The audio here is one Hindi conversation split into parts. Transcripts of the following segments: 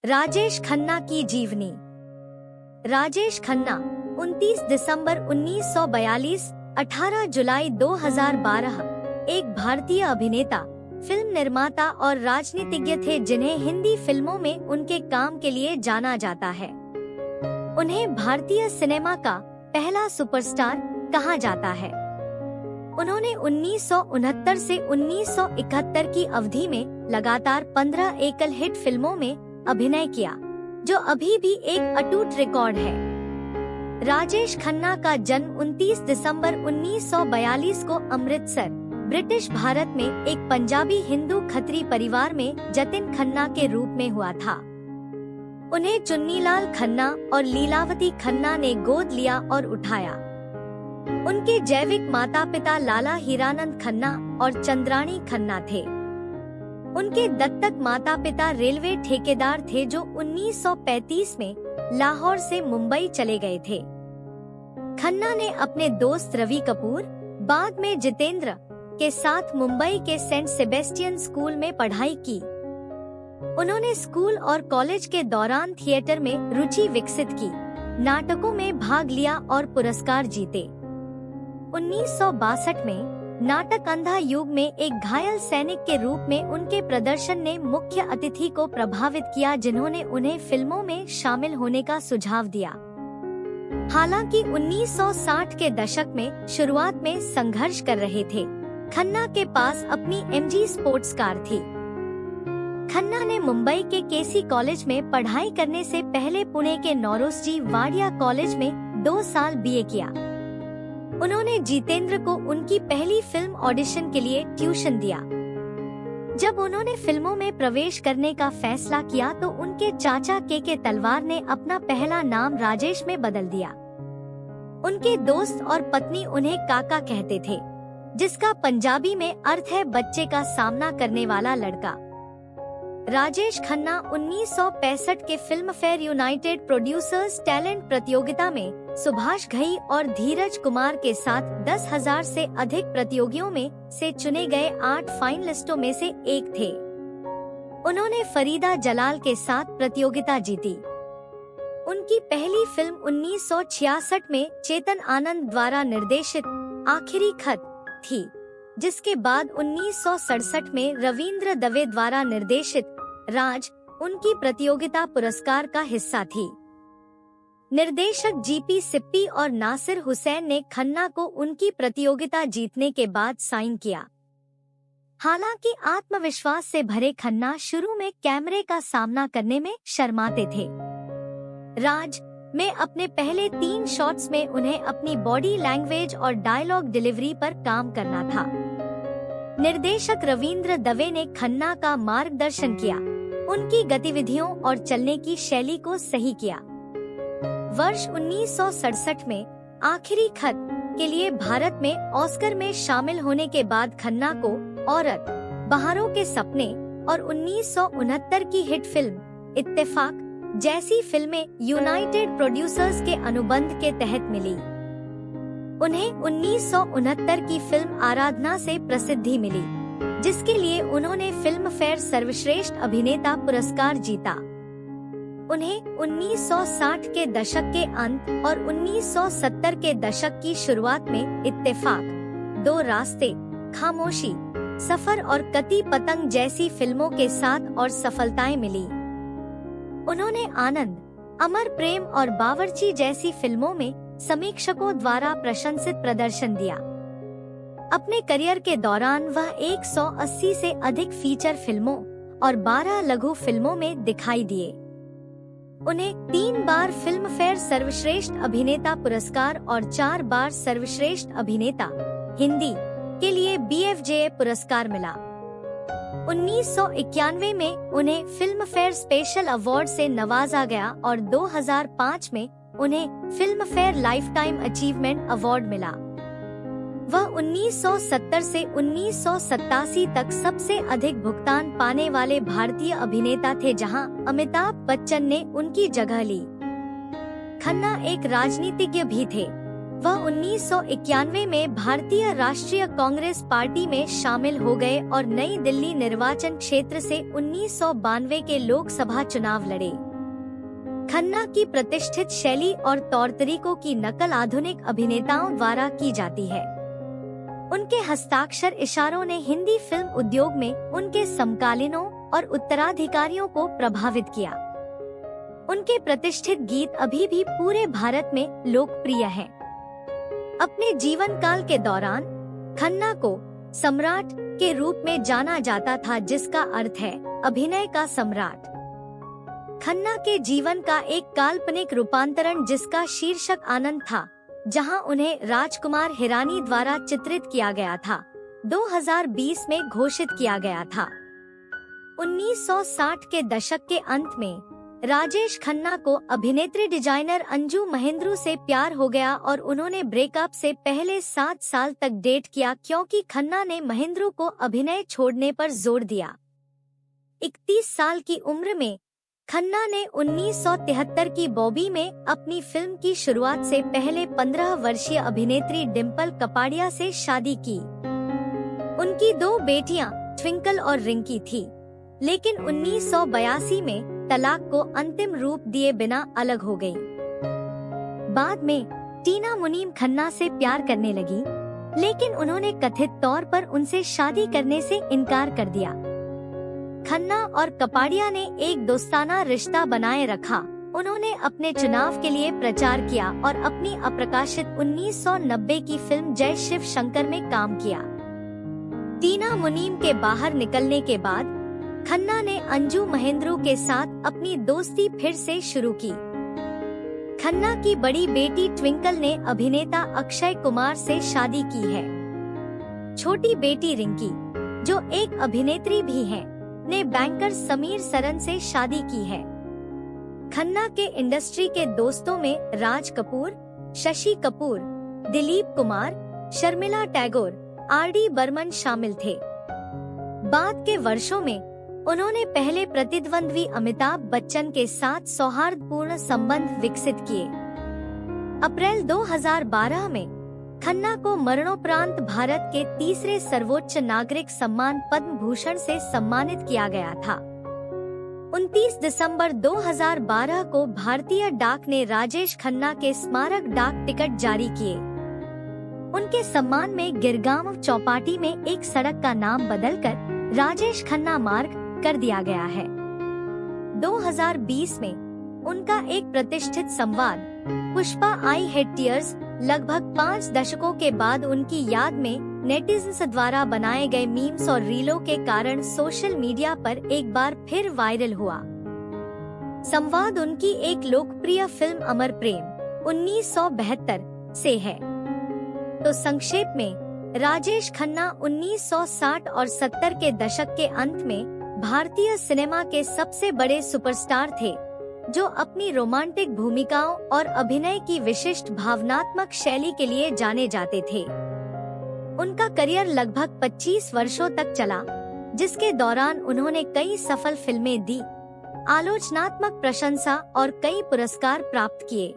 राजेश खन्ना की जीवनी। राजेश खन्ना 29 दिसंबर 1942, 18 जुलाई 2012 एक भारतीय अभिनेता, फिल्म निर्माता और राजनीतिज्ञ थे जिन्हें हिंदी फिल्मों में उनके काम के लिए जाना जाता है। उन्हें भारतीय सिनेमा का पहला सुपरस्टार कहा जाता है। उन्होंने 1969 से 1971 की अवधि में लगातार 15 एकल हिट फिल्मों में अभिनय किया, जो अभी भी एक अटूट रिकॉर्ड है। राजेश खन्ना का जन्म 29 दिसंबर 1942 को अमृतसर, ब्रिटिश भारत में एक पंजाबी हिंदू खत्री परिवार में जतिन खन्ना के रूप में हुआ था। उन्हें चुन्नीलाल खन्ना और लीलावती खन्ना ने गोद लिया और उठाया। उनके जैविक माता पिता लाला हीरानंद खन्ना और चंद्राणी खन्ना थे। उनके दत्तक माता पिता रेलवे ठेकेदार थे जो 1935 में लाहौर से मुंबई चले गए थे। खन्ना ने अपने दोस्त रवि कपूर, बाद में जितेंद्र, के साथ मुंबई के सेंट सेबेस्टियन स्कूल में पढ़ाई की। उन्होंने स्कूल और कॉलेज के दौरान थिएटर में रुचि विकसित की, नाटकों में भाग लिया और पुरस्कार जीते। 1962 में नाटक अंधा युग में एक घायल सैनिक के रूप में उनके प्रदर्शन ने मुख्य अतिथि को प्रभावित किया, जिन्होंने उन्हें फिल्मों में शामिल होने का सुझाव दिया। हालांकि 1960 के दशक में शुरुआत में संघर्ष कर रहे थे। खन्ना के पास अपनी MG स्पोर्ट्स कार थी। खन्ना ने मुंबई के केसी कॉलेज में पढ़ाई करने से पहले पुणे के नौरोजी वाडिया कॉलेज में 2 साल BA किया। उन्होंने जितेंद्र को उनकी पहली फिल्म ऑडिशन के लिए ट्यूशन दिया। जब उन्होंने फिल्मों में प्रवेश करने का फैसला किया तो उनके चाचा के तलवार ने अपना पहला नाम राजेश में बदल दिया। उनके दोस्त और पत्नी उन्हें काका कहते थे, जिसका पंजाबी में अर्थ है बच्चे का सामना करने वाला लड़का। राजेश खन्ना 1965 के film fair United producers talent प्रतियोगिता में सुभाष घई और धीरज कुमार के साथ 10,000 से अधिक प्रतियोगियों में से चुने गए 8 फाइनलिस्टों में से एक थे। उन्होंने फरीदा जलाल के साथ प्रतियोगिता जीती। उनकी पहली फिल्म 1966 में चेतन आनंद द्वारा निर्देशित आखिरी खत थी, जिसके बाद 1967 में रविंद्र दवे द्वारा निर्देशित राज उनकी प्रतियोगिता पुरस्कार का हिस्सा थी। निर्देशक GP सिप्पी और नासिर हुसैन ने खन्ना को उनकी प्रतियोगिता जीतने के बाद साइन किया। हालांकि आत्मविश्वास से भरे खन्ना शुरू में कैमरे का सामना करने में शर्माते थे। राज में अपने पहले 3 शॉट्स में उन्हें अपनी बॉडी लैंग्वेज और डायलॉग डिलीवरी पर काम करना था। निर्देशक रविंद्र दवे ने खन्ना का मार्गदर्शन किया, उनकी गतिविधियों और चलने की शैली को सही किया। वर्ष 1967 में आखिरी खत के लिए भारत में ऑस्कर में शामिल होने के बाद खन्ना को औरत, बहारों के सपने और 1969 की हिट फिल्म इत्तेफाक जैसी फिल्में यूनाइटेड प्रोड्यूसर्स के अनुबंध के तहत मिली। उन्हें 1969 की फिल्म आराधना से प्रसिद्धि मिली, जिसके लिए उन्होंने फिल्म फेयर सर्वश्रेष्ठ अभिनेता पुरस्कार जीता। उन्हें 1960 के दशक के अंत और 1970 के दशक की शुरुआत में इत्तेफाक, 2 रास्ते, खामोशी, सफर और कती पतंग जैसी फिल्मों के साथ और सफलताएं मिली। उन्होंने आनंद, अमर प्रेम और बावर्ची जैसी फिल्मों में समीक्षकों द्वारा प्रशंसित प्रदर्शन दिया। अपने करियर के दौरान वह 180 से अधिक फीचर फिल्मों और 12 लघु फिल्मों में दिखाई दिए। उन्हें 3 बार फिल्म फेयर सर्वश्रेष्ठ अभिनेता पुरस्कार और 4 बार सर्वश्रेष्ठ अभिनेता हिंदी के लिए BFJA पुरस्कार मिला। 1991 में उन्हें फिल्म फेयर स्पेशल अवार्ड से नवाजा गया और 2005 में उन्हें film fair lifetime achievement award मिला। वह 1970 से 1987 तक सबसे अधिक भुगतान पाने वाले भारतीय अभिनेता थे, जहां अमिताभ बच्चन ने उनकी जगह ली। खन्ना एक राजनीतिज्ञ भी थे। वह 1991 में भारतीय राष्ट्रीय कांग्रेस पार्टी में शामिल हो गए और नई दिल्ली निर्वाचन क्षेत्र से 1992 के लोकसभा चुनाव लड़े। खन्ना की प्रतिष्ठित शैली और तौर तरीकों की नकल आधुनिक अभिनेताओं द्वारा की जाती है। उनके हस्ताक्षर इशारों ने हिंदी फिल्म उद्योग में उनके समकालीनों और उत्तराधिकारियों को प्रभावित किया। उनके प्रतिष्ठित गीत अभी भी पूरे भारत में लोकप्रिय हैं। अपने जीवन काल के दौरान खन्ना को सम्राट के रूप में जाना जाता था, जिसका अर्थ है अभिनय का सम्राट। खन्ना के जीवन का एक काल्पनिक रूपांतरण जिसका शीर्षक आनंद था, जहां उन्हें राजकुमार हिरानी द्वारा चित्रित किया गया था, 2020 में घोषित किया गया था। 1960 के दशक के अंत में राजेश खन्ना को अभिनेत्री डिजाइनर अंजू महेंद्रू से प्यार हो गया और उन्होंने ब्रेकअप से पहले 7 साल तक डेट किया, क्योंकि खन्ना ने महेंद्रू को अभिनय छोड़ने पर जोर दिया। 31 साल की उम्र में खन्ना ने 1973 की बॉबी में अपनी फिल्म की शुरुआत से पहले 15 वर्षीय अभिनेत्री डिम्पल कपाड़िया से शादी की। उनकी 2 बेटियां ट्विंकल और रिंकी थी, लेकिन 1982 में तलाक को अंतिम रूप दिए बिना अलग हो गई। बाद में टीना मुनीम खन्ना से प्यार करने लगी, लेकिन उन्होंने कथित तौर पर उनसे शादी करने से इनकार कर दिया। खन्ना और कपाड़िया ने एक दोस्ताना रिश्ता बनाए रखा। उन्होंने अपने चुनाव के लिए प्रचार किया और अपनी अप्रकाशित 1990 की फिल्म जय शिव शंकर में काम किया। टीना मुनीम के बाहर निकलने के बाद खन्ना ने अंजू महेंद्रू के साथ अपनी दोस्ती फिर से शुरू की। खन्ना की बड़ी बेटी ट्विंकल ने अभिनेता अक्षय कुमार से शादी की है। छोटी बेटी रिंकी, जो एक अभिनेत्री भी है, ने बैंकर समीर सरन से शादी की है। खन्ना के इंडस्ट्री के दोस्तों में राज कपूर, शशि कपूर, दिलीप कुमार, शर्मिला टैगोर, आर.डी. बर्मन शामिल थे। बाद के वर्षों में उन्होंने पहले प्रतिद्वंद्वी अमिताभ बच्चन के साथ सौहार्दपूर्ण संबंध विकसित किए। अप्रैल 2012 में खन्ना को मरणोपरांत भारत के तीसरे सर्वोच्च नागरिक सम्मान पद्म भूषण से सम्मानित किया गया था। 29 दिसंबर 2012 को भारतीय डाक ने राजेश खन्ना के स्मारक डाक टिकट जारी किए। उनके सम्मान में गिरगांव चौपाटी में एक सड़क का नाम बदलकर राजेश खन्ना मार्ग कर दिया गया है। 2020 में उनका एक प्रतिष्ठित संवाद पुष्पा आई हैड टीयर्स लगभग 5 दशकों के बाद उनकी याद में नेटिजन्स द्वारा बनाए गए मीम्स और रीलों के कारण सोशल मीडिया पर एक बार फिर वायरल हुआ। संवाद उनकी एक लोकप्रिय फिल्म अमर प्रेम 1972 से है। तो संक्षेप में राजेश खन्ना 1960 और 70 के दशक के अंत में भारतीय सिनेमा के सबसे बड़े सुपरस्टार थे, जो अपनी रोमांटिक भूमिकाओं और अभिनय की विशिष्ट भावनात्मक शैली के लिए जाने जाते थे। उनका करियर लगभग 25 वर्षों तक चला, जिसके दौरान उन्होंने कई सफल फिल्में दी, आलोचनात्मक प्रशंसा और कई पुरस्कार प्राप्त किए।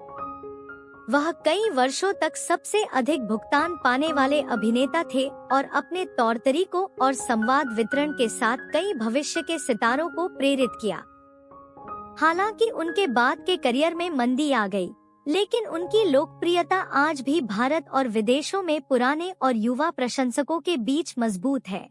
वह कई वर्षों तक सबसे अधिक भुगतान पाने वाले अभिनेता थे और अपने तौर तरीकों और संवाद वितरण के साथ कई भविष्य के सितारों को प्रेरित किया। हालांकि उनके बाद के करियर में मंदी आ गई, लेकिन उनकी लोकप्रियता आज भी भारत और विदेशों में पुराने और युवा प्रशंसकों के बीच मजबूत है।